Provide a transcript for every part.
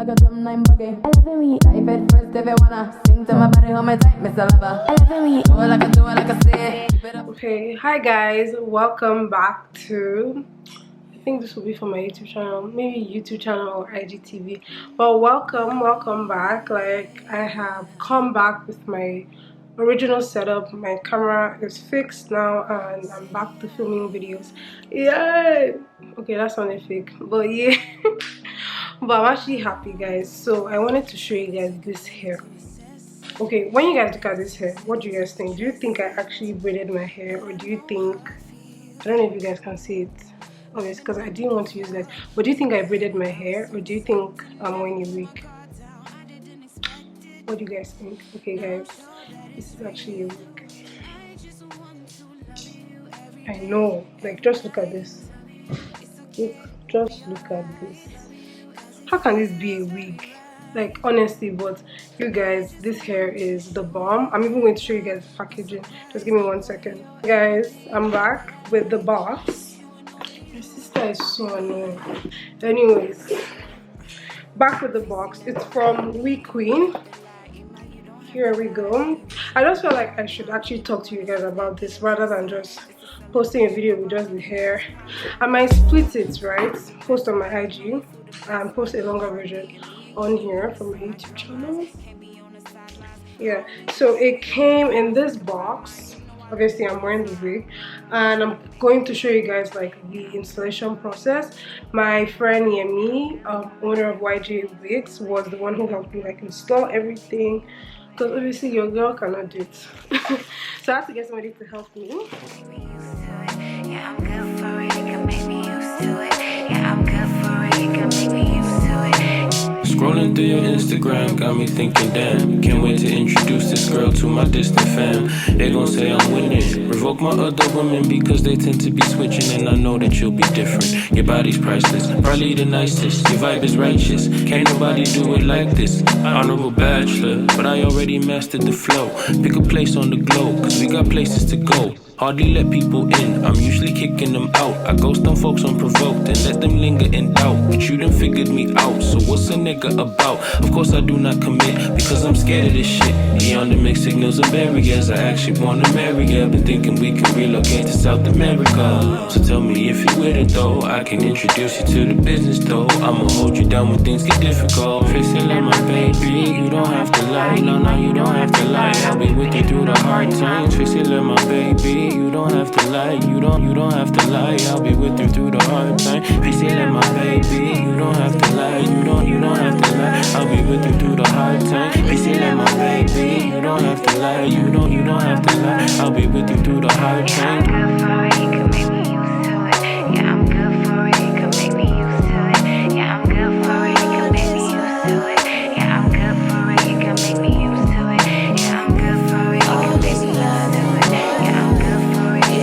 like a drum nine buggy. I love it when you type it first if you wanna sing to my body, hold me tight, Mr. Lover. I love it when you do it like I say. Keep it up. Okay, hi guys, welcome back to. I think this will be for my YouTube channel, maybe YouTube channel or IGTV. But welcome back. Like I have come back with my original setup. My camera is fixed now, and I'm back to filming videos. Yay! Okay, that sounded fake, but yeah. But I'm actually happy, guys. So I wanted to show you guys this hair. Okay, when you guys look at this hair, what do you guys think? Do you think I actually braided my hair, or do you think, I don't know if you guys can see it, obviously because I didn't want to use that, but do you think I braided my hair, or do you think I'm wearing a wig? What do you guys think? Okay guys, this is actually a wig. I know, like just look at this. Just look at this. How can this be a wig? Like honestly, but you guys, this hair is the bomb. I'm even going to show you guys the packaging. Just give me 1 second. Guys, I'm back with the box. My sister is so annoying. Anyways, back with the box. It's from WeQueen. Here we go. I just felt like I should actually talk to you guys about this rather than just posting a video with just the hair. I might split it, right? Post on my IG and post a longer version on here from my YouTube channel. Yeah, so it came in this box. Obviously I'm wearing the wig, and I'm going to show you guys like the installation process. My friend Yemi, owner of YJ Wigs, was the one who helped me like install everything, because obviously your girl cannot do it. So I had to get somebody to help me. Yeah, I'm good for it, you can make me used to it. Yeah, I'm good for it, you can make me used to it. Scrolling through your Instagram got me thinking, damn, can't wait to introduce this girl to my distant fam. They gon' say I'm winning, revoke my other women because they tend to be switching, and I know that you'll be different. Your body's priceless, probably the nicest, your vibe is righteous, can't nobody do it like this. Honorable bachelor, but I already mastered the flow. Pick a place on the globe, cause we got places to go. Hardly let people in, I'm usually kicking them out. I ghost on folks unprovoked and let them linger in doubt. But you done figured me out, so what's a nigga about? Of course I do not commit, because I'm scared of this shit. Beyond the mixed signals and barriers, I actually wanna marry her. Been thinking we can relocate to South America. So tell me if you with it though, I can introduce you to the business though. I'ma hold you down when things get difficult. Face it like my baby, you don't have to lie. No, you don't have to lie. I'll be with you through the hard times. Face it like my baby, you don't have to lie, you don't have to lie. I'll be with you through the hard time. Face it like my baby, you don't have to lie, you don't have to lie. I'll be with you through the hard time. Face it like my baby, you don't have to lie, you don't have to lie. I'll be with you through the hard time. Yeah, I'm good for it, you can make me used to it. Yeah, I'm good for it, you can make me used to it. Yeah, I'm good for it, you can make me used to it. Yeah, I'm good for it, you can make me used to it. Yeah, I'm good for it, you can make me used to it. Yeah, I'm good for it, you can make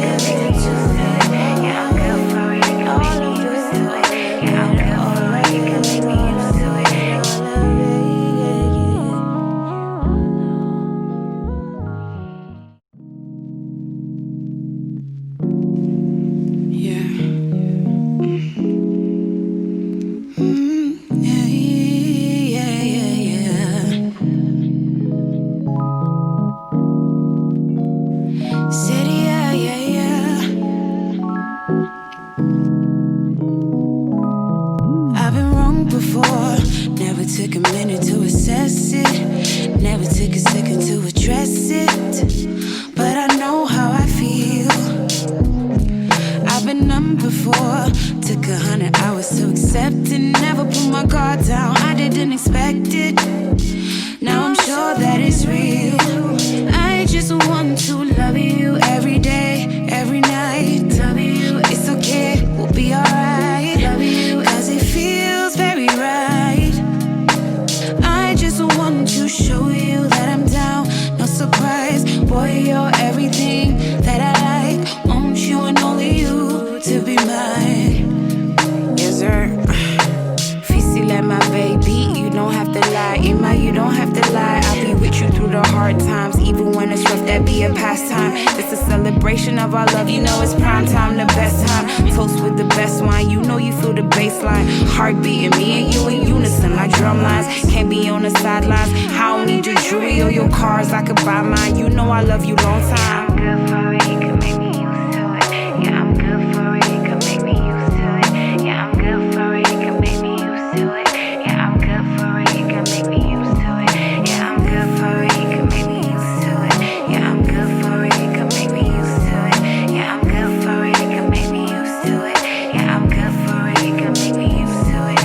me used to it. Yeah, I'm good for it, you can make me used to it. Took a minute to assess it, never took a second to address it, but I know how I feel. I've been numb before, took 100 hours to accept it, never put my guard down, I didn't expect it. Now I'm sure that it's real. I just want to love you every day, every night. Love you, it's okay, we'll be alright. Love you, cause it feels very right. I just want to show you that I'm down, no surprise. Boy, you're everything that I like. Want you and only you to be mine. Yes, sir. Feisty like my baby, you don't have to lie. Emma, you don't have to lie. I'll be with you through the hard times. Even when it's rough, that be a pastime. It's a celebration of our love, you know it's prime time, the best time. Toast with the best wine, you know you feel the baseline. Heart beating, me and you in unison like drum lines. Can't be on the sidelines. I don't need your jewelry or your cars, I could buy mine. You know I love you long time. I'm good for it, you can make me used to it. Yeah, I'm good for it, you can make me used to it. Yeah, I'm good for it, you can make me used to it. Yeah, I'm good for it, you can make me used to it. Yeah, I'm good for it, you can make me used to it. Yeah, I'm good for it, you can make me used to it. Yeah, I'm good for it, you can make me used to it. Yeah, I'm good for it, you can make me used to it.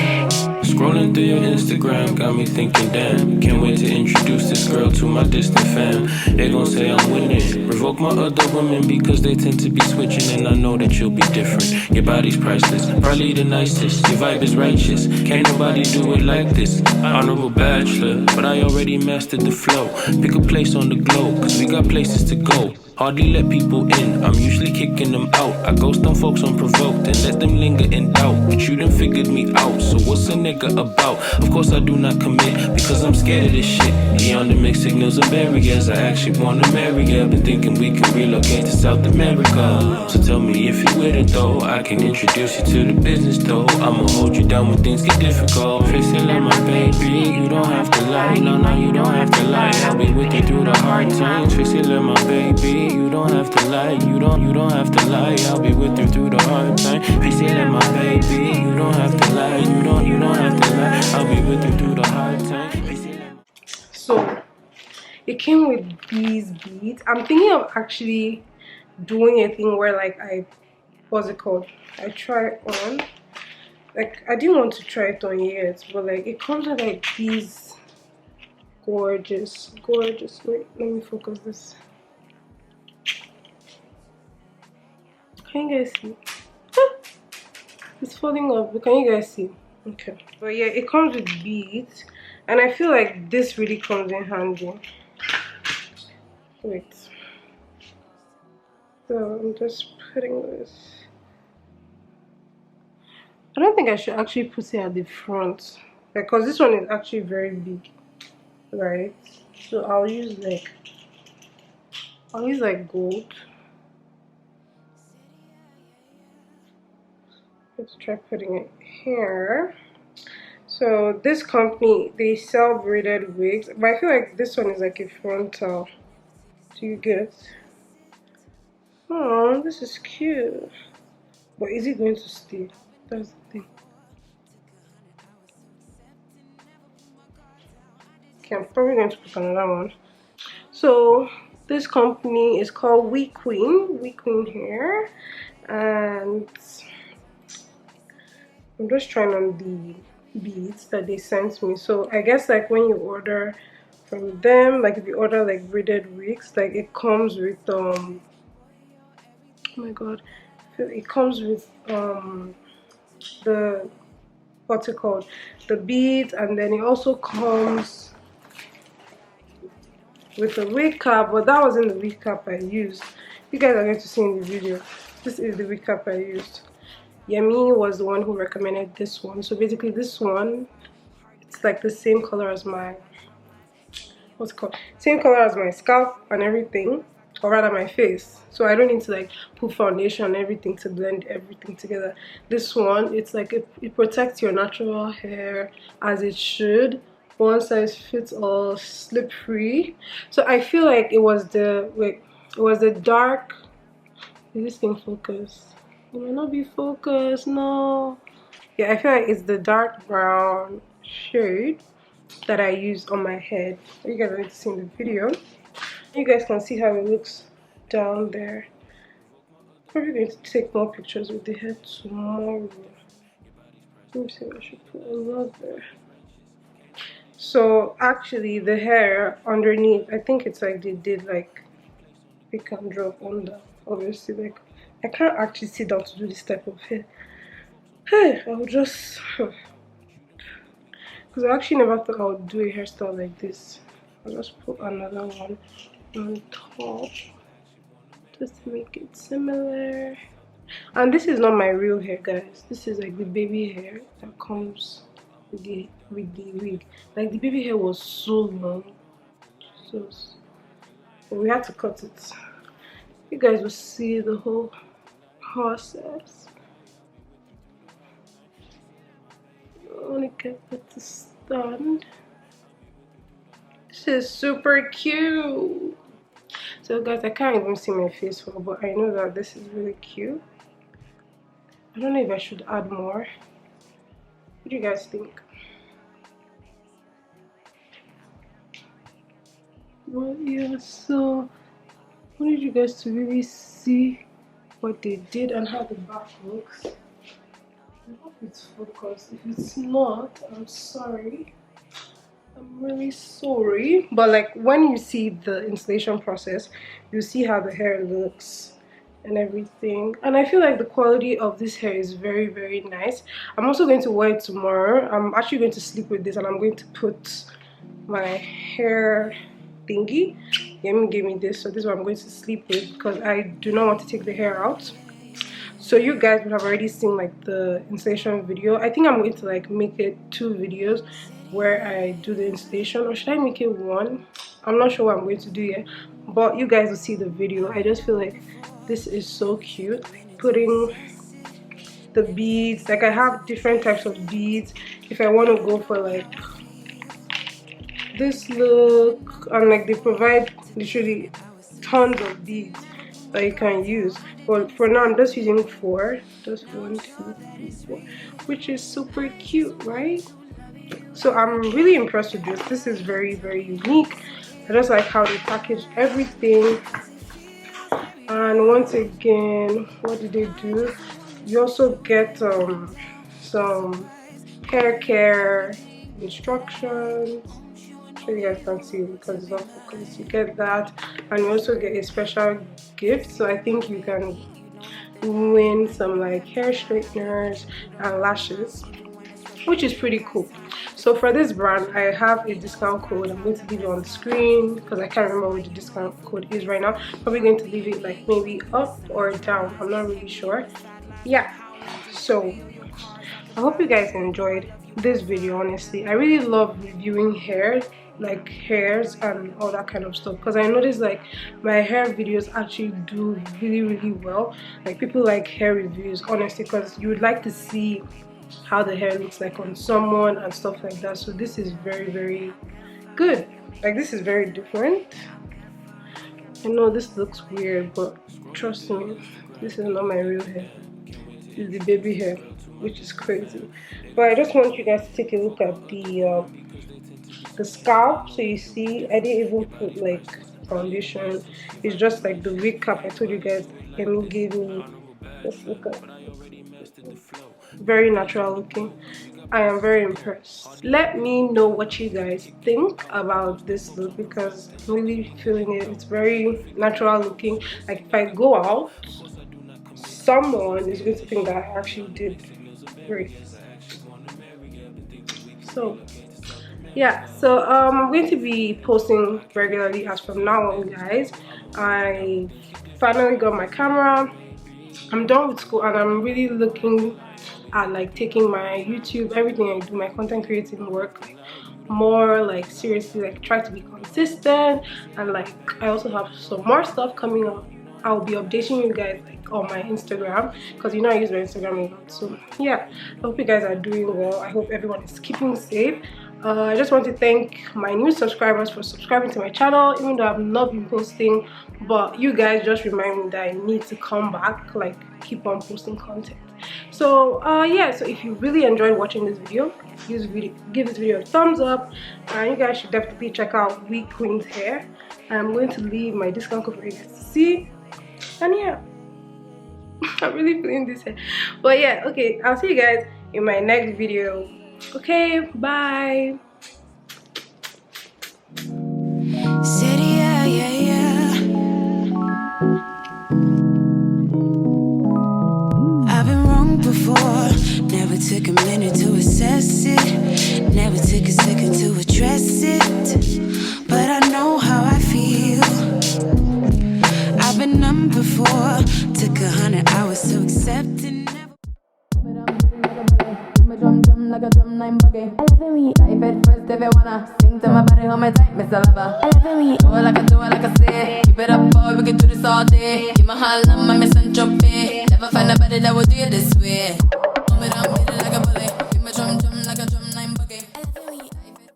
Scrolling through your Instagram got me thinking, damn, can't wait to introduce this girl to my distant fam. They gon' say I'm winning, revoke my other women because they tend to be switching, and I know that you'll be different. Your body's priceless, probably the nicest. Your vibe is righteous, can't nobody do it like this. Honorable bachelor, but I already mastered the flow. Pick a place on the globe, cause we got places to go. Hardly let people in, I'm usually kicking them out. I ghost on folks unprovoked and let them linger in doubt. But you done figured me out, so what's a nigga about? Of course I do not commit, because I'm scared of this shit. Beyond the mixed signals and barriers, I actually wanna marry her. Been thinking we can relocate to South America. So tell me if you with it though, I can introduce you to the business though. I'ma hold you down when things get difficult. Face it like my baby, you don't have to lie. No, no, you don't have to lie. I'll be with you through the hard times. Face it like my baby, you don't have to lie, you don't have to lie. I'll be with you through the hard time. Face it like my baby, you don't have to lie, you don't have to lie. I'll be with you through the hard time. So it came with these beads. I'm thinking of actually doing a thing where like what's it called? I try it on. Like I didn't want to try it on yet, but like it comes with like these gorgeous. Wait, let me focus this. Can you guys see? It's falling off, but can you guys see? Okay. But yeah, it comes with beads, and I feel like this really comes in handy. Wait. So I'm just putting this. I don't think I should actually put it at the front, because this one is actually very big, right? So I'll use like gold. Let's try putting it here. So this company, they sell braided wigs, but I feel like this one is like a frontal. Do you get? Oh, this is cute. But is it going to stay? That's the thing. Okay, I'm probably going to put another one. So this company is called WeQueen Hair, and I'm just trying on the beads that they sent me. So I guess like when you order from them, like if you order like braided wigs, like it comes with oh my god, it comes with the what's it called, the beads, and then it also comes with a wig cap. But that wasn't the wig cap I used. You guys are going to see in the video. This is the wig cap I used. Yemi was the one who recommended this one. So basically this one, it's like the same color as my, what's it called, same color as my scalp and everything, or rather my face. So I don't need to like put foundation and everything to blend everything together. This one, it's like it protects your natural hair as it should. One size fits all, slip free. So I feel like it was the, wait, it was the dark, is this thing focused? It might not be focused, no. Yeah, I feel like it's the dark brown shade that I used on my head. You guys are going to see in the video. You guys can see how it looks down there. Probably going to take more pictures with the hair tomorrow. Let me see if I should put a lot there. So actually the hair underneath, I think it's like they did like pick and drop under. Obviously, like I can't actually sit down to do this type of hair. Hey, I'll just, because I actually never thought I would do a hairstyle like this. I'll just put another one on top just to make it similar. And this is not my real hair, guys. This is like the baby hair that comes with the wig. Like the baby hair was so long, But we had to cut it. You guys will see the whole process. I want to get it to stand. This is super cute. So guys, I can't even see my face well, but I know that this is really cute. I don't know if I should add more. What do you guys think? Well, yeah, so I wanted you guys to really see what they did and how the back looks. I hope it's focused. If it's not, I'm sorry. I'm really sorry. But like when you see the installation process, you see how the hair looks and everything. And I feel like the quality of this hair is very, very nice. I'm also going to wear it tomorrow. I'm actually going to sleep with this and I'm going to put my hair thingy. Yemi gave me this, so this is what I'm going to sleep with because I do not want to take the hair out. So you guys would have already seen like the installation video. I think I'm going to like make it 2 videos where I do the installation, or should I make it 1? I'm not sure what I'm going to do yet, but you guys will see the video. I just feel like this is so cute, putting the beads. Like I have different types of beads if I want to go for like this look, and like they provide literally tons of beads that you can use. But for now I'm just using 4, just 1, 2, 3, 4, which is super cute, right? So I'm really impressed with this. This is very, very unique. I just like how they package everything. And once again, what did they do? You also get some hair care instructions. Sure you guys can see because it's not focused. You get that, and you also get a special gift. So I think you can win some like hair straighteners and lashes, which is pretty cool. So for this brand, I have a discount code. I'm going to leave it on the screen because I can't remember what the discount code is right now. Probably going to leave it like maybe up or down. I'm not really sure. Yeah. So I hope you guys enjoyed this video. Honestly, I really love reviewing hair, like hairs and all that kind of stuff, because I noticed like my hair videos actually do really, really well. Like people like hair reviews, honestly, because you would like to see how the hair looks like on someone and stuff like that. So this is very, very good. Like this is very different. I know this looks weird, but trust me, this is not my real hair. This is the baby hair, which is crazy. But I just want you guys to take a look at the scalp. So you see, I didn't even put like foundation. It's just like the wig cap I told you guys Emmy gave me. Let's look at it. Very natural looking. I am very impressed. Let me know what you guys think about this look, because I'm really feeling it. It's very natural looking. Like if I go out, someone is going to think that I actually did great. So yeah, so I'm going to be posting regularly as from now on, guys. I finally got my camera. I'm done with school and I'm really looking at like taking my YouTube, everything I do, my content creating work, like more like seriously, like try to be consistent. And like I also have some more stuff coming up. I'll be updating you guys like on my Instagram, because you know I use my Instagram a lot. So yeah, I hope you guys are doing well. I hope everyone is keeping safe. I just want to thank my new subscribers for subscribing to my channel, even though I've not been posting, but you guys just remind me that I need to come back, like keep on posting content. So yeah, so if you really enjoyed watching this video, give this video a thumbs up, and you guys should definitely check out WeQueen Hair. I'm going to leave my discount code for you guys to see. And yeah, I'm really feeling this hair. But yeah, okay, I'll see you guys in my next video. Okay, bye. Said yeah, yeah, yeah. I've been wrong before. Never took a minute to assess it. Never took a second to address it. But I know how I feel. I've been numb before. Took 100 hours to accept it. like a drum line buggy. I love it when you dive it first if you wanna. Sing to my body, hold me tight, Miss Lover. I love it when you do it like I say. Keep it up, boy, we can do this all day. Give my heart, love, my Miss Entropy. Never find nobody that will do it this way. Hold me down, beat it like a bullet.